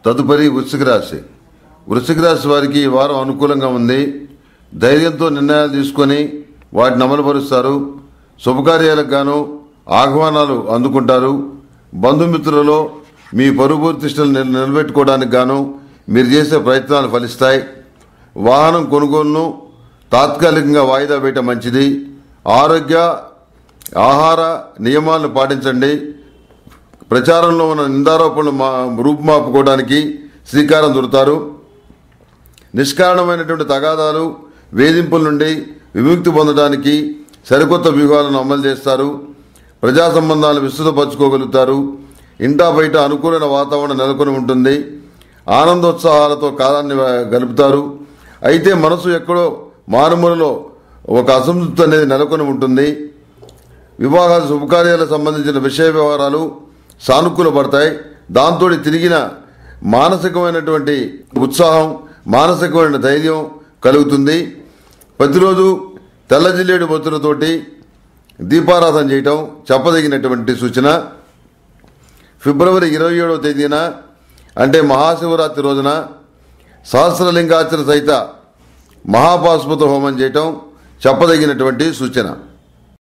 తదుపరి వృశ్చిక రాశి. వృశ్చిక రాశి వారికి ఈ వారం అనుకూలంగా ఉంది. ధైర్యంతో నిర్ణయాలు తీసుకొని వాటిని అమలుపరుస్తారు. శుభకార్యాలకు గాను ఆహ్వానాలు అందుకుంటారు. బంధుమిత్రులలో మీ పరువు ప్రతిష్టలు నిలబెట్టుకోవడానికి గాను మీరు చేసే ప్రయత్నాలు ఫలిస్తాయి. వాహనం కొనుగోలును తాత్కాలికంగా వాయిదా వేయటం మంచిది. ఆరోగ్య ఆహార నియమాలను పాటించండి. ప్రచారంలో ఉన్న నిందారోపణలు రూపుమాపుకోవడానికి శ్రీకారం చుడతారు. నిష్కారణమైనటువంటి తగాదాలు వేధింపుల నుండి విముక్తి పొందడానికి సరికొత్త వ్యూహాలను అమలు చేస్తారు. ప్రజా సంబంధాలను విస్తృతపరచుకోగలుగుతారు. ఇంటా బయట అనుకూలమైన వాతావరణం నెలకొని ఉంటుంది. ఆనందోత్సాహాలతో కాలాన్ని గలుపుతారు. అయితే మనసు ఎక్కడో మారుమూలలో ఒక అసంతృప్తి అనేది నెలకొని ఉంటుంది. వివాహాలు శుభకార్యాలకు సంబంధించిన విషయ వ్యవహారాలు సానుకూల పడతాయి. దాంతో తిరిగిన మానసికమైనటువంటి ఉత్సాహం, మానసికమైన ధైర్యం కలుగుతుంది. ప్రతిరోజు తెల్ల జిల్లేడు బొత్తులతోటి దీపారాధన చేయటం చెప్పదగినటువంటి సూచన. ఫిబ్రవరి 27వ తేదీన అంటే మహాశివరాత్రి రోజున సహస్రలింగార్చన సహిత మహాపాశుపత హోమం చేయటం చెప్పదగినటువంటి సూచన.